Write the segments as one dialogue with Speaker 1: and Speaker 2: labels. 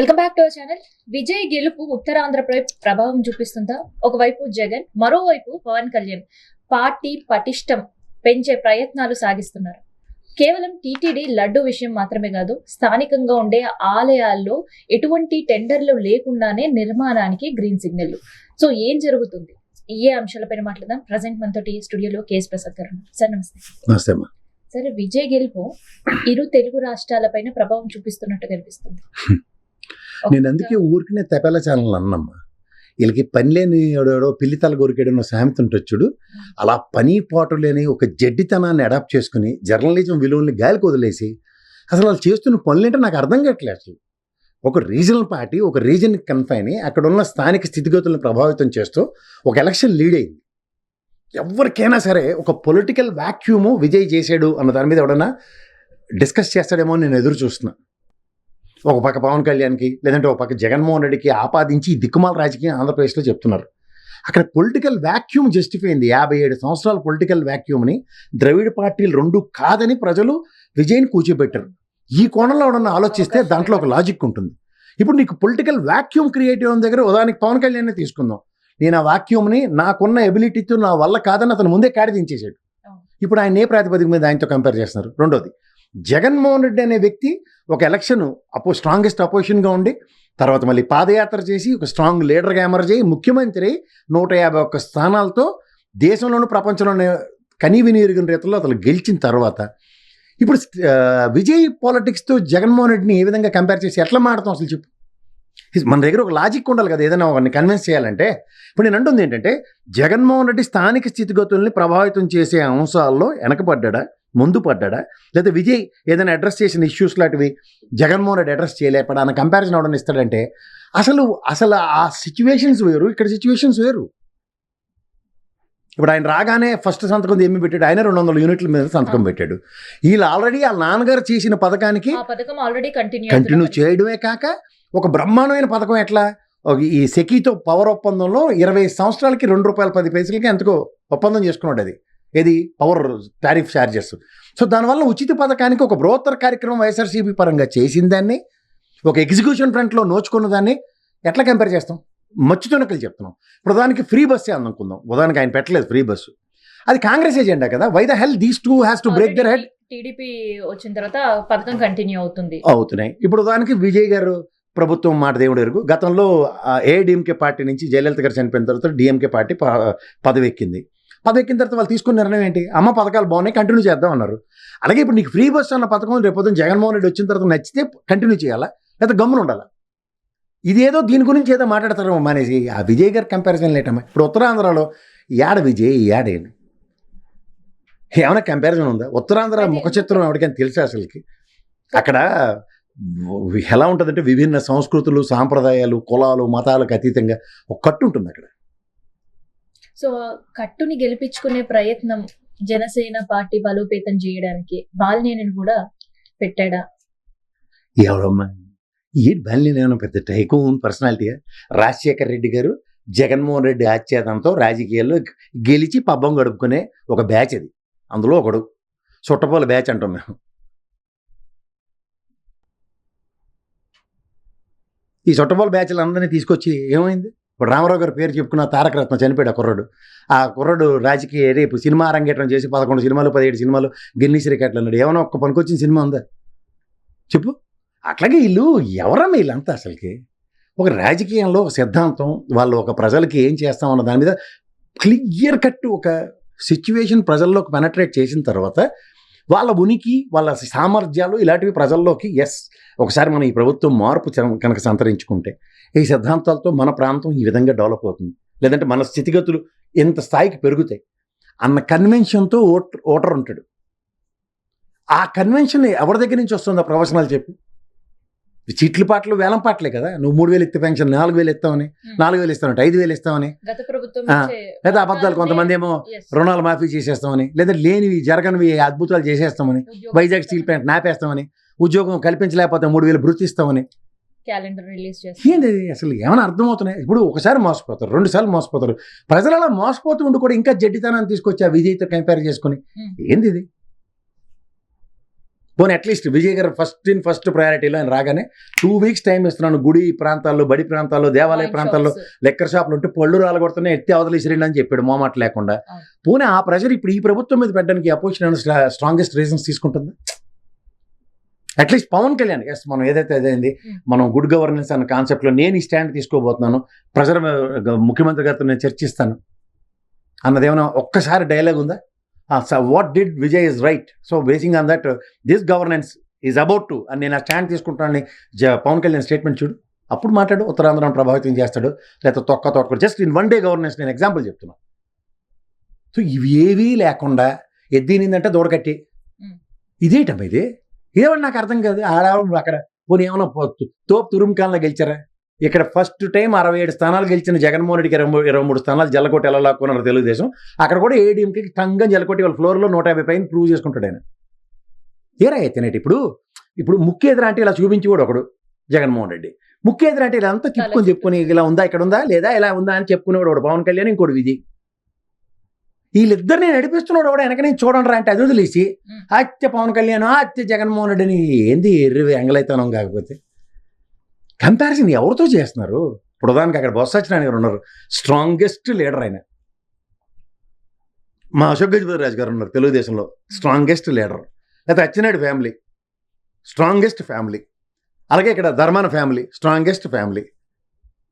Speaker 1: Welcome back to our channel. Vijay గెలుపు ఉత్తరాంధ్రపై ప్రభావం చూపిస్తుందా? ఒకవైపు జగన్, మరోవైపు పవన్ కళ్యాణ్ పార్టీ పటిష్టం పెంచే ప్రయత్నాలు సాగిస్తున్నారు. కేవలం టీటీడీ లడ్డు విషయం మాత్రమే కాదు, స్థానికంగా ఉండే ఆలయాల్లో ఎటువంటి టెండర్లు లేకుండానే నిర్మాణానికి గ్రీన్ సిగ్నల్. సో ఏం జరుగుతుంది? ఏ అంశాలపైన మాట్లాడదాం. ప్రజెంట్ మనతో స్టూడియోలో కేఎస్ ప్రసాద్ గారు. సార్ నమస్తే.
Speaker 2: నమస్తే.
Speaker 1: సరే, విజయ్ గెలుపు ఇరు తెలుగు రాష్ట్రాలపైన ప్రభావం చూపిస్తున్నట్టు కనిపిస్తుంది.
Speaker 2: నేను అందుకే ఊరికినే తెపేల ఛానల్ అన్నమ్మా, వీళ్ళకి పని లేని ఎవడో పిల్లితల గొరికేడో సామెత ఉంటొచ్చుడు. అలా పని పాటు లేని ఒక జడ్డితనాన్ని అడాప్ట్ చేసుకుని జర్నలిజం విలువల్ని గాలికి వదిలేసి అసలు వాళ్ళు చేస్తున్న పనులేంటే నాకు అర్థం కావట్లేదు. అసలు ఒక రీజనల్ పార్టీ ఒక రీజన్కి కన్ఫైన్ అయ్యి అక్కడ ఉన్న స్థానిక స్థితిగతులను ప్రభావితం చేస్తూ ఒక ఎలక్షన్ లీడ్ అయింది. ఎవరికైనా సరే ఒక పొలిటికల్ వ్యాక్యూము విజయ్ చేసాడు అన్న దాని మీద ఎవడన్నా డిస్కస్ చేస్తాడేమో నేను ఎదురు చూస్తున్నా. ఒక పక్క పవన్ కళ్యాణ్కి లేదంటే ఒక పక్క జగన్మోహన్ రెడ్డికి ఆపాదించి దిక్కుమాల రాజకీయం ఆంధ్రప్రదేశ్లో చెప్తున్నారు. అక్కడ పొలిటికల్ వ్యాక్యూమ్ జస్టిఫై అయింది. 57 సంవత్సరాల పొలిటికల్ వ్యాక్యూమ్ని ద్రవిడ పార్టీలు రెండు కాదని ప్రజలు విజయ్ని కూర్చోబెట్టారు. ఈ కోణంలో ఎవడన్నా ఆలోచిస్తే దాంట్లో ఒక లాజిక్ ఉంటుంది. ఇప్పుడు నీకు పొలిటికల్ వ్యాక్యూమ్ క్రియేట్ అయిన దగ్గర ఉదాహరణకి పవన్ కళ్యాణ్ని తీసుకుందాం. నేను ఆ వాక్యూమ్ని నాకున్న ఎబిలిటీతో నా వల్ల కాదని అతను ముందే కాడి దించేశాడు. ఇప్పుడు ఆయన ఏ ప్రాతిపదిక మీద ఆయనతో కంపేర్ చేస్తున్నారు? రెండోది, జగన్మోహన్ రెడ్డి అనే వ్యక్తి ఒక ఎలక్షన్ స్ట్రాంగెస్ట్ అపోజిషన్గా ఉండి తర్వాత మళ్ళీ పాదయాత్ర చేసి ఒక స్ట్రాంగ్ లీడర్గా ఎమర్జ్ అయ్యి ముఖ్యమంత్రి 151 స్థానాలతో దేశంలోనూ ప్రపంచంలోనే కనీవిని ఎరుగిన రీతిలో అతను గెలిచిన తర్వాత ఇప్పుడు విజయ్ పాలిటిక్స్తో జగన్మోహన్ రెడ్డిని ఏ విధంగా కంపేర్ చేసి ఎట్లా మాడతాం అసలు చెప్పు? మన దగ్గర ఒక లాజిక్ ఉండాలి కదా, ఏదైనా ఒకరిని కన్విన్స్ చేయాలంటే. ఇప్పుడు నేను అంటుంది ఏంటంటే, జగన్మోహన్ రెడ్డి స్థానిక స్థితిగతుల్ని ప్రభావితం చేసే అంశాల్లో వెనకపడ్డా, ముందు పడ్డా, లేదా విజయ్ ఏదైనా అడ్రస్ చేసిన ఇష్యూస్ లాంటివి జగన్మోహన్ రెడ్డి అడ్రస్ చేయలేపడా అన్న కంపారిజన్ అవడం ఇస్తాడంటే అసలు ఆ సిచ్యువేషన్స్ వేరు, ఇక్కడ సిచ్యువేషన్స్ వేరు. ఇప్పుడు ఆయన రాగానే ఫస్ట్ సంతకం ఏమి పెట్టాడు? ఆయన 200 యూనిట్ల మీద సంతకం పెట్టాడు. వీళ్ళు ఆల్రెడీ వాళ్ళ నాన్నగారు చేసిన పథకానికి కంటిన్యూ చేయడమే కాక ఒక బ్రహ్మాండమైన పథకం ఎట్లా, ఈ సెకీతో పవర్ ఒప్పందంలో 20 సంవత్సరాలకి ₹2.10 ఎంతకో ఒప్పందం చేసుకున్నాడు. అది ఏది పవర్ టారిఫ్ ఛార్జెస్. సో దానివల్ల ఉచిత పథకానికి ఒక బృహత్తర కార్యక్రమం వైఎస్ఆర్సీపీ పరంగా చేసిన దాన్ని, ఒక ఎగ్జిక్యూషన్ ఫ్రంట్లో నోచుకున్న దాన్ని ఎట్లా కంపేర్ చేస్తాం? మచ్చుతునకలు చెప్తున్నాం. ఇప్పుడు దానికి ఫ్రీ బస్సే అనుకుందాం. ఉదాహరణకి ఆయన పెట్టలేదు ఫ్రీ బస్సు, అది కాంగ్రెస్ ఎజెండా కదా. Why the hell these two has to break their head?
Speaker 1: TDP వచ్చిన తర్వాత పథకం కంటిన్యూ అవుతున్నాయి. ఇప్పుడు దానికి విజయ్ గారు ప్రభుత్వం మాట దేవుడు ఎరుగు. గతంలో ఏఐడిఎంకే పార్టీ నుంచి జయలలిత గారు చనిపోయిన తర్వాత డిఎంకే పార్టీ పదవి ఎక్కిన తర్వాత వాళ్ళు తీసుకున్న నిర్ణయం ఏంటి? అమ్మ పథకాలు బాగున్నాయి, కంటిన్యూ చేద్దాం అన్నారు. అలాగే ఇప్పుడు నీకు ఫ్రీ బస్ అన్న పథకం రేపు జగన్మోహన్ రెడ్డి వచ్చిన తర్వాత నచ్చితే కంటిన్యూ చేయాలా, లేదా గమ్మున ఉండాలా? ఇదేదో దీని గురించి ఏదో మాట్లాడతారు మానేసి ఆ విజయ్ గారి కంపారిజన్ లేటమ్మా. ఇప్పుడు ఉత్తరాంధ్రలో యాడ విజయ్ యాడేని ఏమైనా కంపారిజన్ ఉందా? ఉత్తరాంధ్ర ముఖ చిత్రం ఎవరికైనా తెలుసా అసలుకి? అక్కడ ఎలా ఉంటుందంటే విభిన్న సంస్కృతులు, సాంప్రదాయాలు, కులాలు, మతాలకు అతీతంగా ఒక కట్టు ఉంటుంది అక్కడ. సో కట్టుని గెలిపించుకునే ప్రయత్నం జనసేన పార్టీ బలోపేతం చేయడానికి బాలినేనిని కూడా పెట్టాడా?
Speaker 2: ఎవరమ్మా ఈ బాలినేని? పెద్ద టైకూన్ పర్సనాలిటీగా. రాజశేఖర రెడ్డి గారు జగన్మోహన్ రెడ్డి ఆచ్ఛేదంతో రాజకీయాల్లో గెలిచి పబ్బం గడుపుకునే ఒక బ్యాచ్ అది. అందులో ఒకడు చుట్టపోల బ్యాచ్ అంటాం మేము. ఈ చుట్టపోల బ్యాచ్లు అందరినీ తీసుకొచ్చి ఏమైంది? ఇప్పుడు రామారావు గారి పేరు చెప్పుకున్న తారకరత్న చనిపోయాడు. ఆ కుర్రాడు రాజకీయ రేపు సినిమా అరంగేట్రం చేసి 11 సినిమాలు 17 సినిమాలు గిన్నీస్ రికార్డులు అన్నాడు. ఏమైనా ఒక్క పనికొచ్చిన సినిమా ఉందా చెప్పు? అట్లాగే వీళ్ళు ఎవరన్నా వీళ్ళంతా అసలుకి ఒక రాజకీయంలో ఒక సిద్ధాంతం, వాళ్ళు ఒక ప్రజలకి ఏం చేస్తామన్న దాని మీద క్లియర్ కట్ ఒక సిచ్యువేషన్ ప్రజల్లోకి పెనట్రేట్ చేసిన తర్వాత వాళ్ళ ఉనికి, వాళ్ళ సామర్థ్యాలు ఇలాంటివి ప్రజల్లోకి ఒకసారి మనం ఈ ప్రభుత్వం మార్పు కనుక సంతరించుకుంటే ఈ సిద్ధాంతాలతో మన ప్రాంతం ఈ విధంగా డెవలప్ అవుతుంది, లేదంటే మన స్థితిగతులు ఎంత స్థాయికి పెరుగుతాయి అన్న కన్వెన్షన్తో ఓటర్ ఉంటాడు. ఆ కన్వెన్షన్ ఎవరి దగ్గర నుంచి వస్తుందో ప్రవచనాలు చెప్పు. చీట్లు పాటలు వేలం పాటలే కదా. నువ్వు 3,000 ఇస్తే పెన్షన్ 4,000 ఇస్తామని, 4,000 ఇస్తామంటే 5,000 ఇస్తామని, లేదా అబద్ధాలు కొంతమంది ఏమో రుణాలు మాఫీ చేసేస్తామని, లేదా లేనివి జరగనివి అద్భుతాలు చేసేస్తామని, వైజాగ్ స్టీల్ ప్లాంట్ నాపేస్తామని, ఉద్యోగం కల్పించలేకపోతే 3,000 భృతి ఇస్తామని,
Speaker 1: క్యాలెండర్ రిలీజ్
Speaker 2: ఏంది అసలు? ఏమైనా అర్థమవుతున్నాయి? ఇప్పుడు ఒకసారి మోసపోతారు, 2 సార్లు మోసపోతారు. ప్రజలు అలా మోసపోతూ ఉండి కూడా ఇంకా జడ్డితనాన్ని తీసుకొచ్చి ఆ విజయ్తో కంపేర్ చేసుకుని ఏంది ఇది?
Speaker 1: పోనీ అట్లీస్ట్ విజయ్ గారు ఫస్ట్ ప్రయారిటీలో ఆయన రాగానే 2 weeks టైం ఇస్తున్నాను, గుడి ప్రాంతాల్లో, బడి ప్రాంతాల్లో, దేవాలయ ప్రాంతాల్లో లెక్కర్ షాపులు ఉంటే పళ్ళు రాలగొడుతున్నాయి, ఎత్తి అవతల ఇసిరండి అని చెప్పాడు మోమాట లేకుండా. పోనీ ఆ ప్రెషర్ ఇప్పుడు ఈ ప్రభుత్వం మీద పెట్టడానికి అపోజిషన్ స్ట్రాంగెస్ట్ రీజన్స్ తీసుకుంటుంది. అట్లీస్ట్ పవన్ కళ్యాణ్ ఎస్ మనం ఏదైతే అదైంది, మనం గుడ్ గవర్నెన్స్ అన్న కాన్సెప్ట్లో నేను ఈ స్టాండ్ తీసుకోబోతున్నాను, ముఖ్యమంత్రి గారితో నేను చర్చిస్తాను అన్నదేమైనా ఒక్కసారి డైలాగ్ ఉందా? What did Vijay is right, so basing on that this governance is about to అని నేను ఆ స్టాండ్ తీసుకుంటానని పవన్ కళ్యాణ్ స్టేట్మెంట్ చూడు, అప్పుడు మాట్లాడు ఉత్తరాంధ్రను ప్రభావితం చేస్తాడు, లేకపోతే తొక్క జస్ట్ ఇన్ 1 day గవర్నెన్స్ నేను ఎగ్జాంపుల్ చెప్తున్నాను. సో ఇవి ఏవీ లేకుండా ఎద్దీనిందంటే దూడకట్టి ఇదేటమ్మా ఇది, ఏమన్నా నాకు అర్థం కాదు. అక్కడ పోనీ ఏమన్నా తోపు తురుముకాలంలో గెలిచారా? ఇక్కడ ఫస్ట్ టైం 67 స్థానాలు గెలిచిన జగన్మోహన్ రెడ్డికి 23 స్థానాలు జల్లకొట్టి ఎలా లాక్కున్నారు తెలుగుదేశం. అక్కడ కూడా ఏడీఎంకి టంగా జల్లకొట్టి వాళ్ళ ఫ్లోర్లో 150 పైన ప్రూవ్ చేసుకుంటాడు ఆయన. ఏరా అయితేనేటి ఇప్పుడు ముఖ్య అంటే ఇలా చూపించి కూడా ఒకడు జగన్మోహన్ రెడ్డి, ముఖ్య అంటే ఇలా అంతా చెప్పుకొని ఇలా ఉందా, ఇక్కడ ఉందా లేదా, ఇలా ఉందా అని చెప్పుకునేవాడు ఒకడు పవన్ కళ్యాణ్, ఇంకోటి విజయ్. వీళ్ళిద్దరిని నడిపిస్తున్నాడు కూడా వెనక నేను చూడండి రా అంటే అది వదిలేసి హత్య పవన్ కళ్యాణ్, హత్య జగన్మోహన్ రెడ్డిని ఏంది ఎర్రి ఎంగలైతనం. కాకపోతే కంపారిజన్ ఎవరితో చేస్తున్నారు? ఇప్పుడు ఉదాహరణకి అక్కడ బొత్స సత్యనారాయణ గారు ఉన్నారు, స్ట్రాంగెస్ట్ లీడర్ ఆయన. మా అశోక్ గజపతిరాజు గారు ఉన్నారు తెలుగుదేశంలో, స్ట్రాంగెస్ట్ లీడర్. లేకపోతే అచ్చెన్నాయుడు ఫ్యామిలీ స్ట్రాంగెస్ట్ ఫ్యామిలీ. అలాగే ఇక్కడ ధర్మాన ఫ్యామిలీ స్ట్రాంగెస్ట్ ఫ్యామిలీ.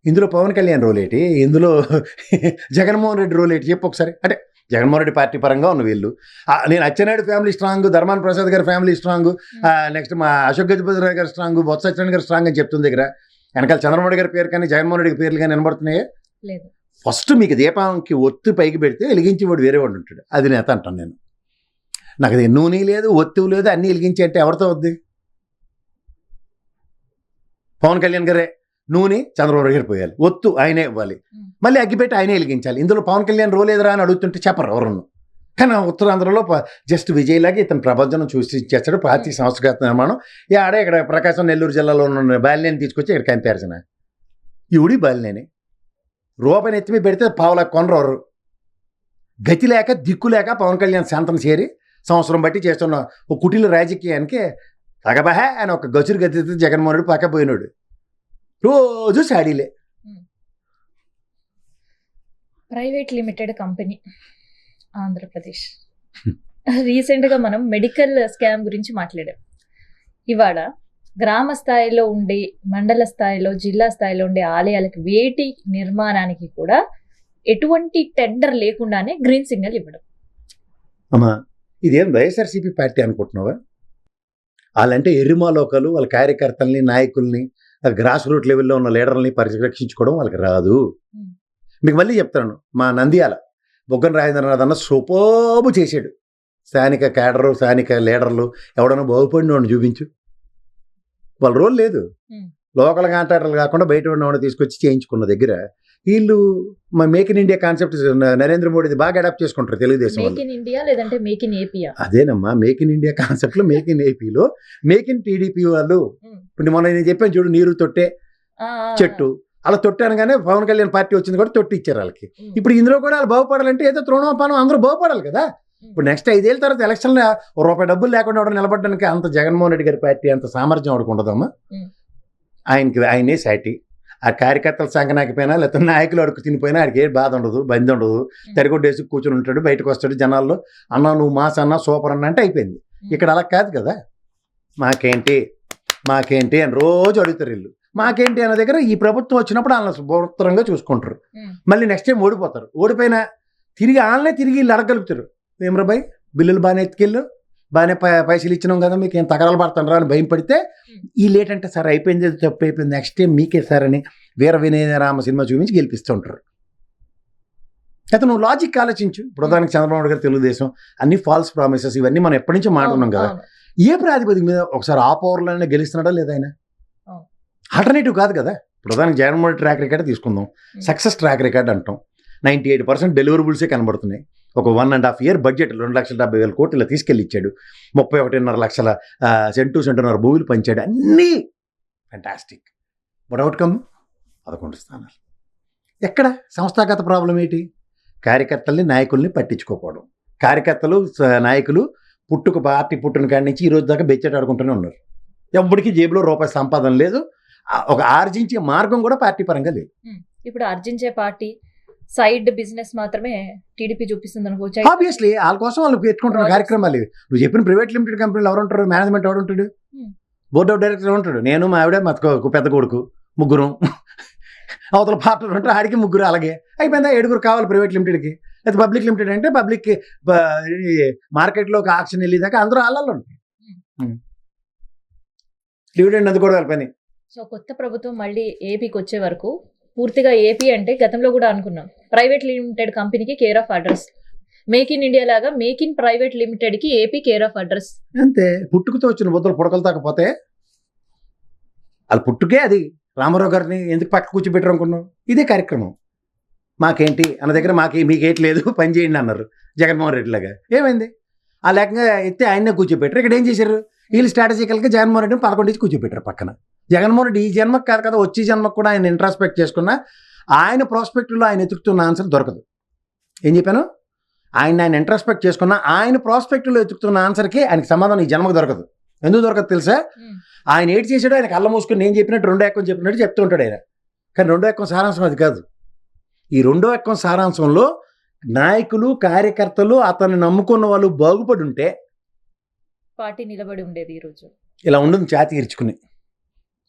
Speaker 1: ఇందులో పవన్ కళ్యాణ్ రోల్ ఏంటి, ఇందులో జగన్మోహన్ రెడ్డి రోల్ ఏంటి చెప్పు ఒకసారి. అంటే జగన్మోహన్ రెడ్డి పార్టీ పరంగా ఉన్న వీళ్ళు, నేను అచ్చెన్నాయుడు ఫ్యామిలీ స్ట్రాంగ్, ధర్మాన ప్రసాద్ గారి ఫ్యామిలీ స్ట్రాంగ్, నెక్స్ట్ మా అశోక్ గజపతిరాజు గారు స్ట్రాంగ్, బొత్స సత్యనారాయణ గారు స్ట్రాంగ్ అని చెప్తుంది. దగ్గర వెనకాల చంద్రబాబు గారి పేరు కానీ జగన్మోహన్ రెడ్డి పేర్లు కానీ వినబడుతున్నాయే. ఫస్ట్ మీకు దీపానికి ఒత్తి పైకి పెడితే వెలిగించి వాడు వేరే వాడు ఉంటాడు, అది నేత అంటాను నేను. నాకు అది నూనె లేదు, ఒత్తి లేదు, అన్నీ వెలిగించి అంటే ఎవరితో వద్ది? పవన్ కళ్యాణ్ గారే నూనె చంద్రబాబు గారు పోయాలి, ఒత్తు ఆయనే ఇవ్వాలి, మళ్ళీ అగ్గిపెట్టి ఆయనే వెలిగించాలి. ఇందులో పవన్ కళ్యాణ్ రోల్ ఎదురా అని అడుగుతుంటే చెప్పరు ఎవరన్నా. కానీ ఉత్తరాంధ్రలో జస్ట్ విజయ్ లాగా ఇతను ప్రపంచం చూసి చేస్తాడు. పార్టీ సంస్థాగత నిర్మాణం ఆడే ఇక్కడ ప్రకాశం నెల్లూరు జిల్లాలో ఉన్న బాలినేని తీసుకొచ్చి ఇక్కడ కంపారిజన్. ఇవిడి బాలినేని రూపాయి ఎత్తిమి పెడితే పావులా కొనరు. గతి లేక దిక్కు లేక పవన్ కళ్యాణ్ శాంతం చేరి సంవత్సరం బట్టి చేస్తున్న ఒక కుటీల రాజకీయానికి తగబహే ఆయన ఒక గచురు గతి జగన్మోహన్ రెడ్డి పక్కపోయినాడు. రోజు శాడీలే.
Speaker 3: Private limited company Andhra Pradesh. రీసెంట్గా మనం మెడికల్ స్కామ్ గురించి మాట్లాడాం. ఇవాళ గ్రామ స్థాయిలో ఉండే, మండల స్థాయిలో, జిల్లా స్థాయిలో ఉండే ఆలయాలకు వేటి నిర్మాణానికి కూడా ఎటువంటి టెండర్ లేకుండానే గ్రీన్ సిగ్నల్ ఇవ్వడం.
Speaker 2: అమ్మా ఇదేం వైఎస్ఆర్సీపీ పార్టీ అనుకుంటున్నావా? వాళ్ళంటే ఎర్రిమాలోకలు, వాళ్ళ కార్యకర్తల్ని, నాయకుల్ని, గ్రాస్ రూట్ లెవెల్లో ఉన్న లీడర్లని పరిరక్షించుకోవడం వాళ్ళకి రాదు. మీకు మళ్ళీ చెప్తాను, మా నంద్యాల బొగ్గన రాజేంద్రనాథ్ అన్న సూపర్బ్ చేశాడు. స్థానిక క్యాడరు, స్థానిక లీడర్లు ఎవడన్నా బాగుపడిన వాడిని చూపించు. వాళ్ళ రోల్ లేదు. లోకల్ కాంట్రాక్టర్లు కాకుండా బయట ఉన్నవాడిని తీసుకొచ్చి చేయించుకున్న దగ్గర వీళ్ళు మా make in India concept Narendra మోడీది బాగా అడాప్ట్ చేసుకుంటారు తెలుగుదేశం వాళ్ళు. అదేనమ్మా మేక్ ఇన్ ఇండియా కాన్సెప్ట్లో మేక్ ఇన్ ఏపీలో మేక్ ఇన్ టీడీపీ వాళ్ళు. ఇప్పుడు మొన్న నేను చెప్పాను చూడు, నీరు తొట్టే చెట్టు అలా తొట్టానగానే పవన్ కళ్యాణ్ పార్టీ వచ్చింది కూడా తొట్టి ఇచ్చారు వాళ్ళకి. ఇప్పుడు ఇందులో కూడా వాళ్ళు బాగుపడాలంటే ఏదో తృణోపానం అందరూ బాగుపడాలి కదా. ఇప్పుడు నెక్స్ట్ 5 ఏళ్ళ తర్వాత ఎలక్షన్లో రూపాయి డబ్బులు లేకుండా ఎవరు నిలబడడానికి అంత జగన్మోహన్ రెడ్డి గారి పార్టీ అంత సామర్థ్యం ఎవరికి ఉండదమ్మా. ఆయనే సాటి. ఆ కార్యకర్తల సంఘనాకపోయినా లేకపోతే నాయకులు అడుగు తినిపోయినా ఆడికి ఏ బాధ ఉండదు, బంది ఉండదు. తెరగొడ్డేసి కూర్చొని ఉంటాడు, బయటకు వస్తాడు, జనాల్లో అన్నా నువ్వు మాస్ అన్నా సూపర్ అన్నా అంటే అయిపోయింది. ఇక్కడ అలా కాదు కదా. మాకేంటి అని రోజు అడుగుతారు వీళ్ళు. మాకేంటి అన్న దగ్గర ఈ ప్రభుత్వం వచ్చినప్పుడు వాళ్ళని శుభ్రంగా చూసుకుంటారు. మళ్ళీ నెక్స్ట్ టైం ఓడిపోతారు. ఓడిపోయినా తిరిగి వీళ్ళు అడగలుగుతారు. ఏమరాబాయ్ బిల్లులు బాగానే ఎత్తుకెళ్ళు, బాగానే పైసలు ఇచ్చినాం కదా, మీకు ఏం తగరాలు పడతాను రా అని భయం పడితే ఈ లేట్ అంటే సార్ అయిపోయింది, తప్పు అయిపోయింది, నెక్స్ట్ టైం మీకే సార్ అని వీర వినయరామ సినిమా చూపించి గెలిపిస్తూ ఉంటారు. అయితే నువ్వు లాజిక్ ఆలోచించు. ప్రధానికి చంద్రబాబు గారు తెలుగుదేశం అన్ని ఫాల్స్ ప్రామిసెస్ ఇవన్నీ మనం ఎప్పటి నుంచో మాట్లాడున్నాం కదా. ఏ ప్రాతిపదిక మీద ఒకసారి ఆ పవర్లోనే గెలుస్తున్నాడా లేదా ఆయన? ఆల్టర్నేటివ్ కాదు కదా. ప్రధానికి జగన్మోహన్ ట్రాక్ రికార్డ్ తీసుకుందాం, సక్సెస్ ట్రాక్ రికార్డ్ అంటాం. 98% డెలివరబుల్సే కనబడుతున్నాయి. ఒక 1.5 year బడ్జెట్ 2,70,000 కోట్లు ఇలా తీసుకెళ్ళి ఇచ్చాడు. 31.5 లక్షల సెంటున్నర భూములు పంచాడు. అన్నీ ఫ్యాంటాస్టిక్. బట్ అవుట్కమ్ 11 స్థానాలు. ఎక్కడ సంస్థాగత ప్రాబ్లం ఏంటి? కార్యకర్తల్ని, నాయకుల్ని పట్టించుకోకపోవడం. కార్యకర్తలు, నాయకులు పార్టీ పుట్టిన కాడి నుంచి ఈ రోజు దాకా బెచ్చెట్ ఆడుకుంటూనే ఉన్నారు. ఎప్పటికీ జేబులో రూపాయి సంపాదన లేదు, ఒక ఆర్జించే మార్గం కూడా పార్టీ పరంగా లేదు.
Speaker 3: ఇప్పుడు ఆర్జించే పార్టీ సైడ్ బిజినెస్ మాత్రమే టీడీపీ చూపిస్తుంది అనుకోవచ్చు.
Speaker 2: ఆబ్వియస్లీ వాళ్ళ కోసం వాళ్ళు పెట్టుకుంటున్న కార్యక్రమాలు ఇవి. నువ్వు చెప్పిన ప్రైవేట్ లిమిటెడ్ కంపెనీలు ఎవరు ఉంటారు? మేనేజ్మెంట్ ఎవరు ఉంటాడు? బోర్డ్ ఆఫ్ డైరెక్టర్ ఉంటాడు. నేను మా ఆవిడ మా పెద్ద కొడుకు ముగ్గురు, అవతల పార్ట్నర్ ఉంటారు, ఆడికి ముగ్గురు, అలాగే అయిపోయిందా 7 కావాలి ప్రైవేట్ లిమిటెడ్కి. అయితే పబ్లిక్ లిమిటెడ్ అంటే పబ్లిక్ మార్కెట్లో ఒక ఆక్షన్ వెళ్ళేదాకా అందరూ ఆళ్ళల్లో ఉంటాయి. డివిడెండ్ అది కూడా వాళ్ళ పని.
Speaker 3: సో కొత్త ప్రభుత్వం మళ్ళీ ఏపీకి వచ్చే వరకు పూర్తిగా ఏపీ అంటే గతంలో కూడా అనుకున్నాం ప్రైవేట్ లిమిటెడ్ కంపెనీకి care of address, make in India లాగా మేక్ ఇన్ ప్రైవేట్ లిమిటెడ్ కి ఏపీ కేర్ ఆఫ్ అడ్రస్.
Speaker 2: అంతే, పుట్టుకతో వచ్చిన బుద్ధులు పుడకలు తాకపోతే వాళ్ళు పుట్టుకే అది. రామారావు గారిని ఎందుకు పక్క కూర్చోబెట్టరు అనుకున్నాం? ఇదే కార్యక్రమం. మాకేంటి అన్న దగ్గర మీకేంటి లేదు పని చేయండి అన్నారు జగన్మోహన్ రెడ్డి లాగా. ఏమైంది? ఆ లేకంగా ఎత్తే ఆయన్నే కూర్చోబెట్టారు. ఇక్కడ ఏం చేశారు? వీళ్ళు స్ట్రాటజికల్గా జగన్మోహన్ రెడ్డిని 11 నుంచి కూర్చోబెట్టారు పక్కన. జగన్మోహన్ రెడ్డి ఈ జన్మకు కాదు కదా, వచ్చే జన్మకు కూడా ఆయన ఇంట్రాస్పెక్ట్ చేసుకున్నా ఆయన ప్రాస్పెక్ట్లో ఆయన ఎతుకుతున్న ఆన్సర్ దొరకదు. ఏం చెప్పాను? ఆయన ఇంట్రాస్పెక్ట్ చేసుకున్నా ఆయన ప్రాస్పెక్ట్లో ఎతుకుతున్న ఆన్సర్కి ఆయనకి సమాధానం ఈ జన్మకు దొరకదు. ఎందుకు దొరకదు తెలుసా? ఆయన ఏంటి చేశాడో ఆయన కళ్ళ మూసుకుని నేను చెప్పినట్టు 2 ఎక్కం చెప్పినట్టు చెప్తూ ఉంటాడు ఆయన. కానీ 2 ఎక్కం సారాంశం అది కాదు. ఈ 2 ఎక్కం సారాంశంలో నాయకులు కార్యకర్తలు అతన్ని నమ్ముకున్న వాళ్ళు బాగుపడి ఉంటే
Speaker 3: పార్టీ నిలబడి ఉండేది. ఈరోజు
Speaker 2: ఇలా ఉండదు, ఛాతీ ఇరుచుకుని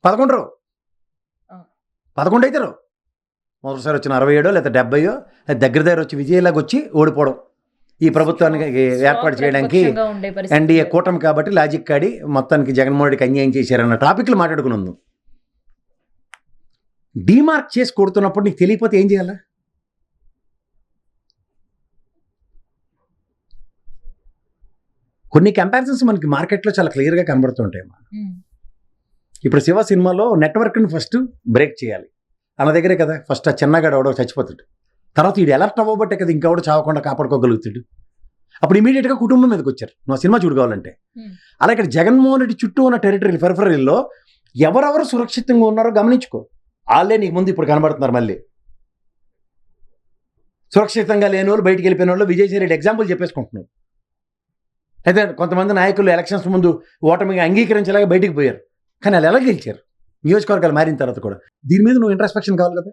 Speaker 2: 11 అవుతారు. మొదటిసారి వచ్చిన 67 లేదా 70 దగ్గర వచ్చి విజయలాగా వచ్చి ఓడిపోవడం. ఈ ప్రభుత్వానికి ఏర్పాటు చేయడానికి ఎన్డీఏ కూటమి కాబట్టి లాజిక్ కాడి మొత్తానికి జగన్మోహన్ రెడ్డికి అన్యాయం చేశారన్న టాపిక్లు మాట్లాడుకున్నాను. డీమార్క్ చేసి కొడుతున్నప్పుడు నీకు తెలియకపోతే ఏం చేయాలా? కొన్ని కంపారిజన్స్ మనకి మార్కెట్లో చాలా క్లియర్గా కనబడుతుంటాయి. ఇప్పుడు శివ సినిమాలో నెట్వర్క్ని ఫస్ట్ బ్రేక్ చేయాలి అన్న దగ్గరే కదా ఫస్ట్ ఆ చిన్నగాడు ఎవడో చచ్చిపోతాడు. తర్వాత వీడు ఎలర్ట్ అవ్వబట్టే కదా ఇంకెవడో చావకుండా కాపాడుకోగలుగుతాడు. అప్పుడు ఇమీడియట్గా కుటుంబం మీదకి వచ్చారు నువ్వు సినిమా చూడగావాలంటే. అలా ఇక్కడ జగన్మోహన్ రెడ్డి చుట్టూ ఉన్న టెరిటరీ పెరిఫరీల్లో ఎవరెవరు సురక్షితంగా ఉన్నారో గమనించుకో. వాళ్ళే నీకు ముందు ఇప్పుడు కనబడుతున్నారు. మళ్ళీ సురక్షితంగా లేని వాళ్ళు, బయటికి వెళ్ళిపోయిన వాళ్ళు విజయసాయి రెడ్డి ఎగ్జాంపుల్ చెప్పేసుకుంటున్నారు. అయితే కొంతమంది నాయకులు ఎలక్షన్స్ ముందు ఓటమిగా అంగీకరించేలాగా బయటికి పోయారు. కానీ వాళ్ళు ఎలా గెలిచారు నియోజకవర్గాలు మారిన తర్వాత కూడా? దీని మీద నువ్వు ఇంట్రాస్పెక్షన్ కావాలి కదా.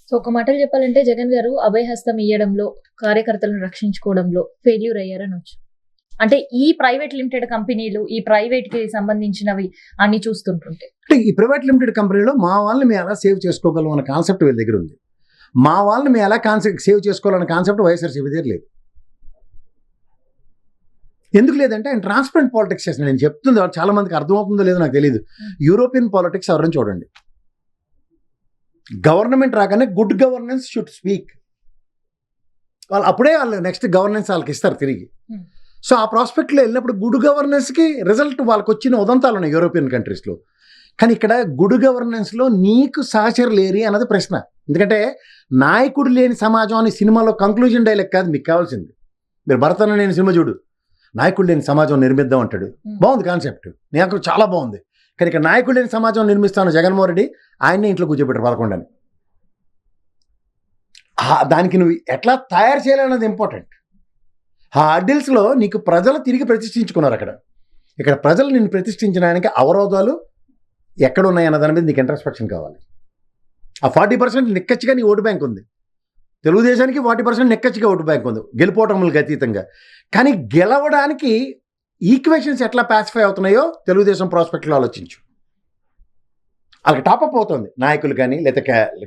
Speaker 3: సో ఒక మాటలు చెప్పాలంటే జగన్ గారు అభయహస్తం ఇవ్వడంలో, కార్యకర్తలను రక్షించుకోవడంలో ఫెయిల్యూర్ అయ్యారనొచ్చు. అంటే ఈ ప్రైవేట్ లిమిటెడ్ కంపెనీలు, ఈ ప్రైవేట్ కి సంబంధించినవి అన్ని చూస్తుంటుంటే
Speaker 2: అంటే ఈ ప్రైవేట్ లిమిటెడ్ కంపెనీలో మా వాళ్ళని మేము ఎలా సేవ్ చేసుకోగలం అన్న కాన్సెప్ట్ వీళ్ళ దగ్గర ఉంది. మా వాళ్ళని మేము ఎలా సేవ్ చేసుకోవాలన్న కాన్సెప్ట్ వైఎస్ఆర్సీపీ దగ్గర లేదు. ఎందుకు లేదంటే ఆయన ట్రాన్స్పరెంట్ పాలిటిక్స్ చేసిన. నేను చెప్తుంది చాలా మందికి అర్థమవుతుందో లేదో నాకు తెలియదు. యూరోపియన్ పాలిటిక్స్ ఎవరైనా చూడండి, గవర్నమెంట్ రాగానే గుడ్ గవర్నెన్స్ షుడ్ స్పీక్. వాళ్ళు అప్పుడే వాళ్ళు నెక్స్ట్ గవర్నెన్స్ వాళ్ళకి ఇస్తారు తిరిగి. సో ఆ ప్రాస్పెక్ట్లో వెళ్ళినప్పుడు గుడ్ గవర్నెన్స్కి రిజల్ట్ వాళ్ళకి వచ్చిన ఉదంతాలు ఉన్నాయి యూరోపియన్ కంట్రీస్లో. కానీ ఇక్కడ గుడ్ గవర్నెన్స్లో నీకు సహచరులు లేరి అన్నది ప్రశ్న. ఎందుకంటే నాయకుడు లేని సమాజం అని సినిమాలో కంక్లూజన్ డైలాగ్ కాదు మీకు కావాల్సింది. మీరు భరతన నేను సినిమా చూడు, నాయకుడు లేని సమాజం నిర్మిద్దాం అంటాడు. బాగుంది కాన్సెప్ట్, నాకు చాలా బాగుంది. కానీ ఇక్కడ నాయకుడు లేని సమాజం నిర్మిస్తాను జగన్మోహన్ రెడ్డి ఆయన్నే ఇంట్లో కూర్చోబెట్టారు 11 అని. దానికి నువ్వు ఎట్లా తయారు చేయాలన్నది ఇంపార్టెంట్. ఆ అడ్డిల్స్లో నీకు ప్రజలు తిరిగి ప్రతిష్ఠించుకున్నారు. ఇక్కడ ప్రజలు నిన్ను ప్రతిష్ఠించడానికి అవరోధాలు ఎక్కడున్నాయన్న దాని మీద నీకు ఇంట్రాస్పెక్షన్ కావాలి. ఆ 40% నిక్కచ్చిగా నీ ఓటు బ్యాంక్ ఉంది. తెలుగుదేశానికి 40% నిక్కచ్చిగా ఓటు బ్యాంక్ ఉంది గెలుపోవటములకు అతీతంగా. కానీ గెలవడానికి ఈక్వేషన్స్ ఎట్లా పాసిఫై అవుతున్నాయో తెలుగుదేశం ప్రాస్పెక్ట్లో ఆలోచించు. వాళ్ళకి టాపప్ అవుతుంది నాయకులు కానీ లేదా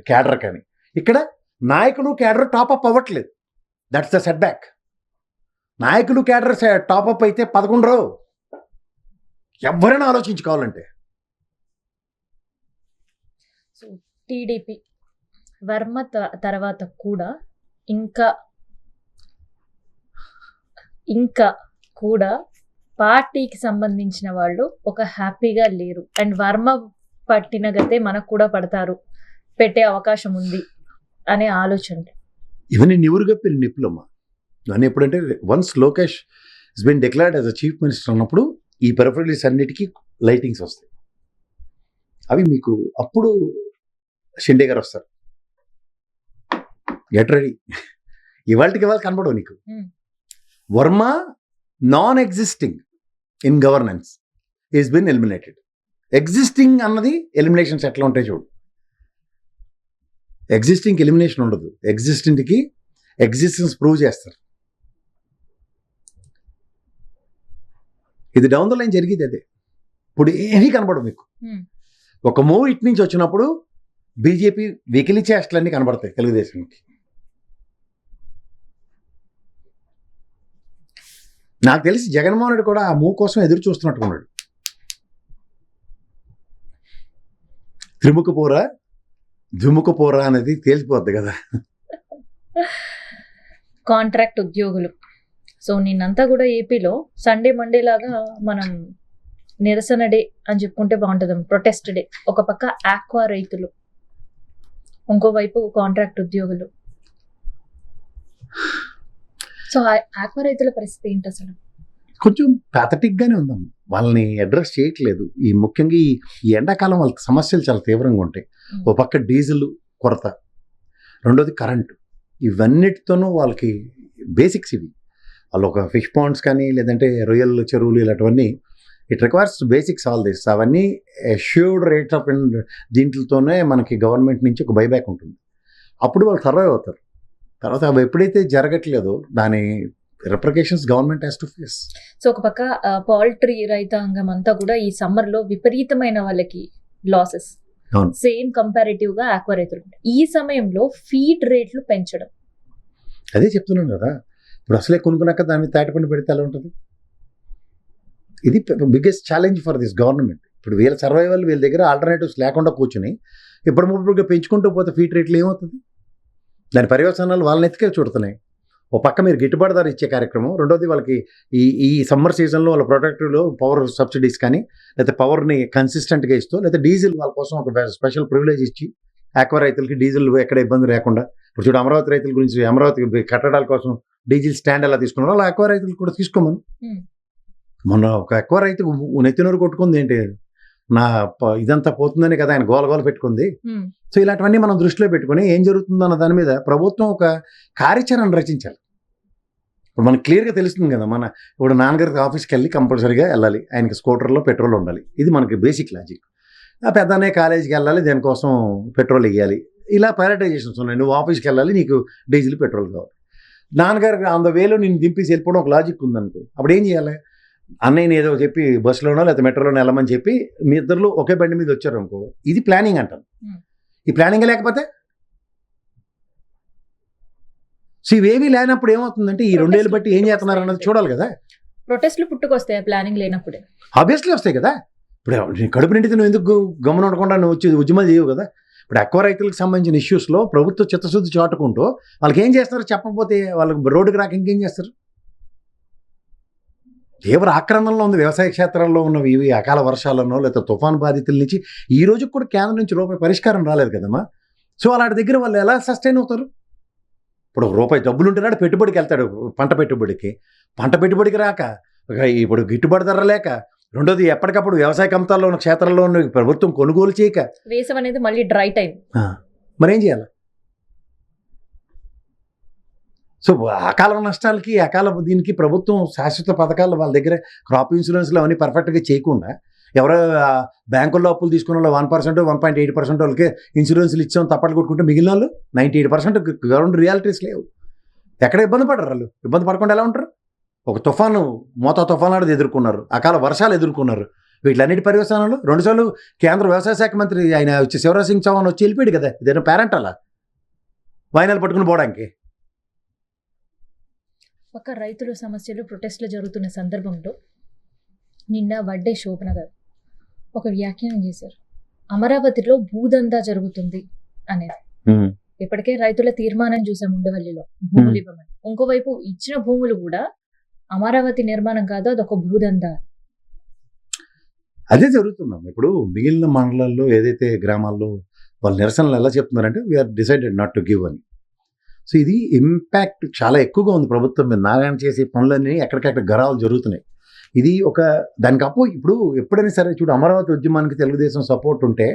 Speaker 2: క్యాడర్ కానీ. ఇక్కడ నాయకులు క్యాడర్ టాపప్ అవ్వట్లేదు. That's the set back. నాయకులు క్యాడర్ టాపప్ అయితే 11 ఎవరైనా ఆలోచించుకోవాలంటే.
Speaker 3: సో టీడీపీ వర్మ తర్వాత కూడా ఇంకా కూడా పార్టీకి సంబంధించిన వాళ్ళు ఒక హ్యాపీగా లేరు. అండ్ వర్మ పట్టిన గతే మనకు కూడా పెట్టే అవకాశం ఉంది అనే ఆలోచన.
Speaker 2: ఇవన్నీ నివురుగా పెళ్ళి నిప్పులమ్మా. నన్ను ఎప్పుడంటే once Lokesh is been declared as a chief minister అన్నప్పుడు ఈ పెరిఫరీస్ అన్నిటికీ లైటింగ్స్ వస్తాయి. అవి మీకు అప్పుడు షిండే గారు వస్తారు. Get ready. ఇవాళకి ఇవాళ కనబడవు నీకు.
Speaker 3: Hmm.
Speaker 2: Varma non existing in governance is been eliminated. Existing అన్నది ఎలిమినేషన్స్ ఎట్లా ఉంటాయి చూడు. ఎగ్జిస్టింగ్కి ఎలిమినేషన్ ఉండదు, ఎగ్జిస్టెంట్కి ఎగ్జిస్టెన్స్ ప్రూవ్ చేస్తారు. ఇది డౌన్ ద లైన్ జరిగేది అదే. ఇప్పుడు ఏమీ కనబడవు మీకు.
Speaker 3: Hmm.
Speaker 2: ఒక మూవ్ ఇటు నుంచి వచ్చినప్పుడు బీజేపీ వెకిలి చేష్టలన్నీ కనబడతాయి తెలుగుదేశానికి. నాకు తెలిసి జగన్మోహన్ రెడ్డి కూడా ఆ మూవ్ కోసం ఎదురు చూస్తున్నట్టుకున్నాడు. త్రిముఖ పోరా అనేది తేలిపోద్ది కదా.
Speaker 3: కాంట్రాక్ట్ ఉద్యోగులు. సో నిన్నంతా కూడా ఏపీలో సండే మండే లాగా మనం నిరసన డే అని చెప్పుకుంటే బాగుంటుంది, ప్రొటెస్ట్ డే. ఒక పక్క ఆక్వా రైతులు, ఇంకోవైపు కాంట్రాక్ట్ ఉద్యోగులు. సో ఆక్వా రైతుల పరిస్థితి ఏంటి అసలు?
Speaker 2: కొంచెం ప్యాథటిక్గానే ఉందాం. వాళ్ళని అడ్రస్ చేయట్లేదు. ఈ ముఖ్యంగా ఈ ఎండాకాలం వాళ్ళకి సమస్యలు చాలా తీవ్రంగా ఉంటాయి. ఓ పక్క డీజిల్ కొరత, రెండోది కరెంటు. ఇవన్నిటితోనూ వాళ్ళకి బేసిక్స్ ఇవి. వాళ్ళు ఒక ఫిష్ పాండ్స్ కానీ లేదంటే రొయ్యల చెరువులు ఇలాంటివన్నీ it requires basics all this. అవన్నీ అష్యూర్డ్ రేట్ ఆఫ్ దీంట్లతోనే మనకి గవర్నమెంట్ నుంచి ఒక బైబ్యాక్ ఉంటుంది. అప్పుడు వాళ్ళు సర్వైవ్ అవుతారు. తర్వాత అవి ఎప్పుడైతే జరగట్లేదో దాని repercussions government has to face.
Speaker 3: So ఒక పక్క పౌల్ట్రీ రైతాంగం అంతా కూడా ఈ సమ్మర్ లో విపరీతమైన వాళ్ళకి లాసెస్,
Speaker 2: అవును.
Speaker 3: సేమ్ కంపారిటివ్ గా ఆక్వా రైతులు. ఈ సమయంలో ఫీడ్ రేట్లు పెంచడం,
Speaker 2: అదే చెప్తున్నాను కదా. ఇప్పుడు అసలే కొనుక్కున్నాక దాని మీద తాటిపండు పెడితే ఎలా ఉంటుంది? ఇది biggest challenge for this government. ఇప్పుడు వీళ్ళ సర్వైవల్, వీళ్ళ దగ్గర ఆల్టర్నేటివ్స్ లేకుండా కూర్చుని ఇప్పుడు పెంచుకుంటూ పోతే ఫీడ్ రేట్లు ఏమవుతుంది? దాని పర్యవసానాలు వాళ్ళని ఎత్తికే చూడుతున్నాయి. ఓ పక్క మీరు గిట్టుబాటు ధర ఇచ్చే కార్యక్రమం, రెండోది వాళ్ళకి ఈ సమ్మర్ సీజన్లో వాళ్ళ ప్రొడక్టివ్లో పవర్ సబ్సిడీస్ కానీ లేకపోతే పవర్ని కన్సిస్టెంట్గా ఇస్తూ లేకపోతే డీజిల్ వాళ్ళ కోసం ఒక స్పెషల్ ప్రివిలేజ్ ఇచ్చి ఆక్వా రైతులకి డీజిల్ ఎక్కడ ఇబ్బంది లేకుండా. ఇప్పుడు చూడు అమరావతి రైతుల గురించి, అమరావతి కట్టడాల కోసం డీజిల్ స్టాండ్ ఎలా తీసుకున్నారో అలా ఆక్వా రైతులు కూడా తీసుకోమని. మొన్న ఒక ఆక్వా రైతు నెత్తినూరు కొట్టుకుంది ఏంటి, నా ఇదంతా పోతుందని కదా ఆయన గోల పెట్టుకుంది. సో ఇలాంటివన్నీ మనం దృష్టిలో పెట్టుకుని ఏం జరుగుతుందన్న దాని మీద ప్రభుత్వం ఒక కార్యాచరణ రచించాలి. ఇప్పుడు మనకు క్లియర్గా తెలుస్తుంది కదా. ఇప్పుడు నాన్నగారికి ఆఫీస్కి వెళ్ళి కంపల్సరీగా వెళ్ళాలి, ఆయనకి స్కూటర్లో పెట్రోల్ ఉండాలి. ఇది మనకి బేసిక్ లాజిక్. ఆ పెద్దనే కాలేజీకి వెళ్ళాలి, దానికోసం పెట్రోల్ వేయాలి. ఇలా ప్రయారిటైజేషన్స్ ఉన్నాయి. నువ్వు ఆఫీస్కి వెళ్ళాలి, నీకు డీజిల్ పెట్రోల్ కావాలి. నాన్నగారికి ఆన్ ద వేలో నేను దింపేసి వెళ్ళిపోవడం ఒక లాజిక్ ఉందనుకో. అప్పుడు ఏం చేయాలి? అన్నయ్యని ఏదో చెప్పి బస్సులోనో లేకపోతే మెట్రోలోనో వెళ్ళమని చెప్పి మీ ఇద్దరు ఒకే బండి మీద వచ్చారు అనుకో, ఇది ప్లానింగ్ అంటాను. ఈ ప్లానింగ్ లేకపోతే సో ఇవేమీ లేనప్పుడు ఏమవుతుందంటే ఈ 2 ఏళ్ళు బట్టి ఏం చేస్తున్నారు అన్నది చూడాలి కదా.
Speaker 3: ప్రొటెస్ట్లు పుట్టుకొస్తాయి ప్లానింగ్ లేనప్పుడే.
Speaker 2: ఆబ్వియస్లీ వస్తాయి కదా. ఇప్పుడు కడుపు నిండితే నువ్వు ఎందుకు గమనం ఉండకుండా నువ్వు వచ్చి ఉద్యమాలు చేయవు కదా. ఇప్పుడు ఎక్కువ రైతులకు సంబంధించిన ఇష్యూస్లో ప్రభుత్వ చిత్తశుద్ధి చాటుకుంటూ వాళ్ళకి ఏం చేస్తారు చెప్పకపోతే, వాళ్ళకి రోడ్డుకి రాక ఇంకేం చేస్తారు? తీవ్ర ఆక్రమణలో ఉంది వ్యవసాయ క్షేత్రాల్లో ఉన్నవి. ఇవి అకాల వర్షాలనో లేకపోతే తుఫాను బాధితుల నుంచి ఈ రోజు కూడా కేంద్రం నుంచి రూపాయి పరిష్కారం రాలేదు కదమ్మా. సో అలాంటి దగ్గర వాళ్ళు ఎలా సస్టైన్ అవుతారు? ఇప్పుడు రూపాయి డబ్బులు ఉంటున్నాడు, పెట్టుబడికి వెళ్తాడు, పంట పెట్టుబడికి రాక, ఇప్పుడు గిట్టుబాటు ధర లేక, రెండోది ఎప్పటికప్పుడు వ్యవసాయ కంతాల్లో ఉన్న క్షేత్రాల్లో ఉన్న ప్రభుత్వం కొనుగోలు చేయక,
Speaker 3: వేసవి అనేది మళ్ళీ డ్రై టైం.
Speaker 2: మరేం చేయాలి? సో అకాల నష్టాలకి దీనికి ప్రభుత్వం శాశ్వత పథకాలు వాళ్ళ దగ్గర క్రాప్ ఇన్సూరెన్స్లో అవన్నీ పర్ఫెక్ట్గా చేయకుండా ఎవరో బ్యాంకుల్లో అప్పులు తీసుకున్న వాళ్ళు 1%, 1.8% వాళ్ళకి ఇన్సూరెన్స్లు ఇచ్చాం తప్పట్లు కొట్టుకుంటే మిగిలిన వాళ్ళు 98% గ్రౌండ్ రియాలిటీస్ లేవు. ఎక్కడ ఇబ్బంది పడరు వాళ్ళు. ఇబ్బంది పడకుండా ఎలా ఉంటారు? ఒక తుఫాను తుఫాను ఎదుర్కొన్నారు, అకాల వర్షాలు ఎదుర్కొన్నారు. వీటిలన్నిటి పర్యవసానాలు 2 సార్లు కేంద్ర వ్యవసాయ శాఖ మంత్రి ఆయన వచ్చి శివరాజ్ సింగ్ చౌహాన్ వచ్చి వెళ్ళిపోయాడు కదా. ఇదేనా పేరెంట్ అలా వాయినాలు పట్టుకుని పోవడానికి?
Speaker 3: ఒక రైతుల సమస్యలు ప్రొటెస్ట్లు జరుగుతున్న సందర్భంలో నిన్న వడ్డే శోభన గారు ఒక వ్యాఖ్యానం చేశారు. అమరావతిలో భూదందా జరుగుతుంది అనేది. ఇప్పటికే రైతుల తీర్మానం చూసాం ఉండవల్లిలో భూములు ఇవ్వమని. ఇంకోవైపు ఇచ్చిన భూములు కూడా అమరావతి నిర్మాణం కాదు, అదొక భూదందా.
Speaker 2: అదే జరుగుతున్నాం. ఇప్పుడు మిగిలిన మండలాల్లో ఏదైతే గ్రామాల్లో వాళ్ళు నిరసనలు ఎలా చెప్తున్నారంటే we are decided not to give అని. సో ఇది ఇంపాక్ట్ చాలా ఎక్కువగా ఉంది ప్రభుత్వం మీద. నారాయణ చేసే పనులన్నీ ఎక్కడికక్కడ గరాలు జరుగుతున్నాయి. ఇది ఒక దానికి ఇప్పుడు ఎప్పుడైనా సరే చూడు, అమరావతి ఉద్యమానికి తెలుగుదేశం సపోర్ట్ ఉంటే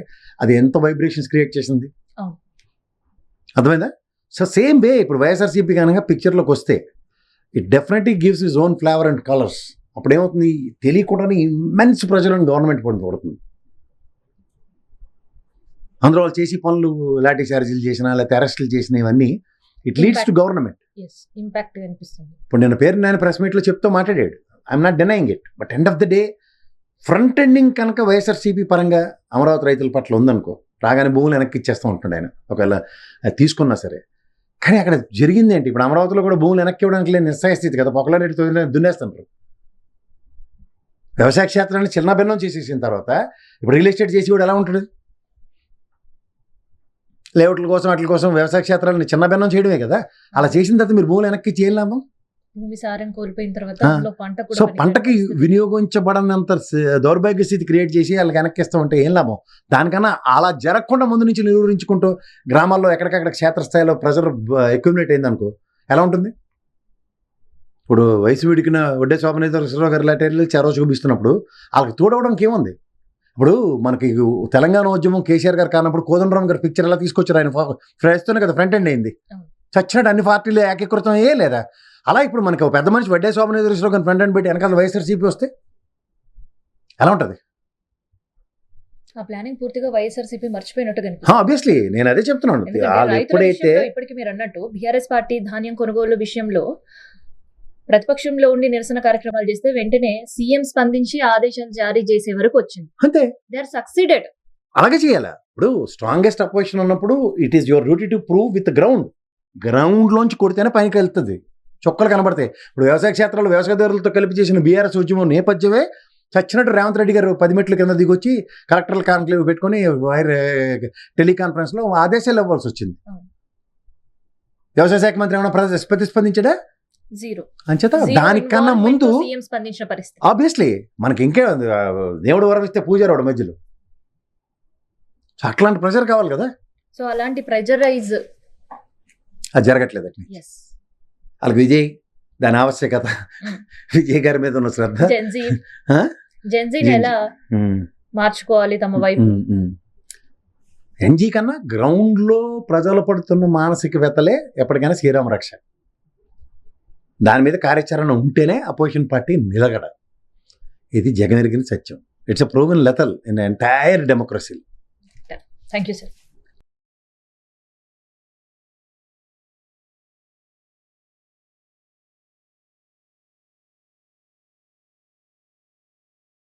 Speaker 2: అది ఎంత వైబ్రేషన్స్ క్రియేట్ చేసింది, అర్థమైందా? సో సేమ్ వే ఇప్పుడు వైఎస్ఆర్సీపీ కనుక పిక్చర్లోకి వస్తే it definitely gives his own flavour and colours. అప్పుడు ఏమవుతుంది, తెలియకుండానే ఇమ్మెన్స్ ప్రెజర్ గవర్నమెంట్ పడుతుంది. అందులో వాళ్ళు చేసి పనులు, లాఠీ చార్జీలు చేసినా లేకపోతే అరెస్టులు చేసిన ఇవన్నీ it leads to government.
Speaker 3: Impact కనిపిస్తుంది.
Speaker 2: ఇప్పుడు నేను పేరు నేను ప్రెస్ మీట్లో చెప్తూ మాట్లాడాడు, I'm not denying it, but end of the day front ending కనుక వైఎస్ఆర్సీపీ పరంగా అమరావతి రైతుల పట్ల ఉందనుకో, రాగానే భూములు వెనక్కి ఇచ్చేస్తూ ఉంటాడు ఆయన, ఒకవేళ తీసుకున్నా సరే. కానీ అక్కడ జరిగింది ఏంటి, ఇప్పుడు అమరావతిలో కూడా భూములు వెనక్కి ఇవ్వడానికి లేని నిస్సహాయ స్థితి కదా, పొక్కలరెడ్డి దున్నేస్తుంటారు. వ్యవసాయ క్షేత్రాన్ని చిన్న భిన్నం చేసేసిన తర్వాత ఇప్పుడు రియల్ ఎస్టేట్ చేసి కూడా ఎలా ఉంటుంది, లేఅవుట్ల కోసం వాటి కోసం వ్యవసాయ క్షేత్రాలను చిన్న భిన్నం చేయడమే కదా. అలా చేసిన తర్వాత మీరు భూములు వెనక్కి చేయలేము.
Speaker 3: భూమి సారం కోల్పోయిన తర్వాత పంట కూడా,
Speaker 2: సో పంటకి వినియోగించబడనంత దౌర్భాగ్య స్థితి క్రియేట్ చేసి వాళ్ళకి వెనక్కిస్తూ ఉంటే ఏం లాభం. దానికన్నా అలా జరగకుండా ముందు నుంచి నిరూపించుకుంటూ గ్రామాల్లో ఎక్కడికక్కడ క్షేత్రస్థాయిలో ప్రెజర్ అక్యుములేట్ అయిందనుకో ఎలా ఉంటుంది. ఇప్పుడు వయసు వీడికిన వడ్డే శోభనేశ్వరరావు గారి లాంటి చెరవ చూపిస్తున్నప్పుడు వాళ్ళకి తోడవడానికి ఏముంది. ఇప్పుడు మనకి తెలంగాణ ఉద్యమం కేసీఆర్ గారు కానప్పుడు కోదండరామ్ గారి పిక్చర్ ఎలా తీసుకొచ్చారు, ఆయన ఫ్రెస్తోనే కదా ఫ్రంట్ ఎండ్ అయింది. చచ్చినట్టు అన్ని పార్టీలు ఏకీకృతం ఏ లేదా. అలా ఇప్పుడు మనకి ఒక పెద్ద మనిషి వడ్డే శోభనేశ్వరరావు గారిని ఫ్రంట్ ఎండ్ పెట్టి వెనకాల వైఎస్ఆర్సీపీ వస్తే ఎలా ఉంటుంది.
Speaker 3: ఆ ప్లానింగ్ పూర్తిగా వైఎస్ఆర్సీపీ మర్చిపోయినట్టుగా
Speaker 2: ఆబ్వియస్లీ నేను అదే చెప్తున్నాను. ఎప్పుడైతే
Speaker 3: ఇప్పటికి మీరు అన్నట్టు బీఆర్ఎస్ పార్టీ ధాన్యం కొనుగోలు విషయంలో ప్రతిపక్షంలో ఉండి నిరసన కార్యక్రమాలు చేస్తే వెంటనే సీఎం స్పందించి ఆదేశాలు జారీ చేసే వరకు వచ్చింది.
Speaker 2: అంతే,
Speaker 3: దే ఆర్ సక్సీడెడ్.
Speaker 2: అలాగే చేయాలా. ఇప్పుడు స్ట్రాంగెస్ట్ అపోజిషన్ ఉన్నప్పుడు it is your duty to prove with ground లోంచి కొడితేనే పైకి వెళ్తుంది, చొక్కలు కనబడతాయి. ఇప్పుడు వ్యవసాయ క్షేత్రాలు వ్యవసాయదారులతో కలిపి చేసిన బీఆర్ఎస్ ఉద్యమం నేపథ్యమే చచ్చినట్టు రేవంత్ రెడ్డి గారు 10 మెట్ల కింద దిగొచ్చి కలెక్టర్ల కాన్క్లేవ్ పెట్టుకుని టెలికాన్ఫరెన్స్ లో ఆదేశాలు ఇవ్వాల్సి వచ్చింది. వ్యవసాయ శాఖ మంత్రి ఏమైనా ప్రతిస్పందించాడా?
Speaker 3: జీరో.
Speaker 2: అంచేత దానికన్నా ముందు
Speaker 3: స్పందించిన పరిస్థితి
Speaker 2: ఆబ్వియస్లీ మనకి ఇంకే దేవుడు వరం ఇస్తే పూజారాడు మధ్యలో, అట్లాంటి ప్రెషర్ కావాలి కదా.
Speaker 3: సో అలాంటి ప్రెజరైజ్
Speaker 2: అది జరగట్లేదు. వాళ్ళకి విజయ్ దాని ఆవశ్యకత, విజయ్ గారి మీద ఉన్న శ్రద్ధ,
Speaker 3: జెన్జీని ఎలా మార్చుకోవాలి తమ వైపు.
Speaker 2: ఎన్జీ కన్నా గ్రౌండ్ లో ప్రజలు పడుతున్న మానసిక వ్యతలే ఎప్పటికైనా శ్రీరామ రక్ష. దాని మీద కార్యాచరణ ఉంటేనే అపోజిషన్ పార్టీ నిలగడ. ఇది జగమెరిగిన సత్యం. It's a proven lethal in entire democracy.
Speaker 3: Thank you sir.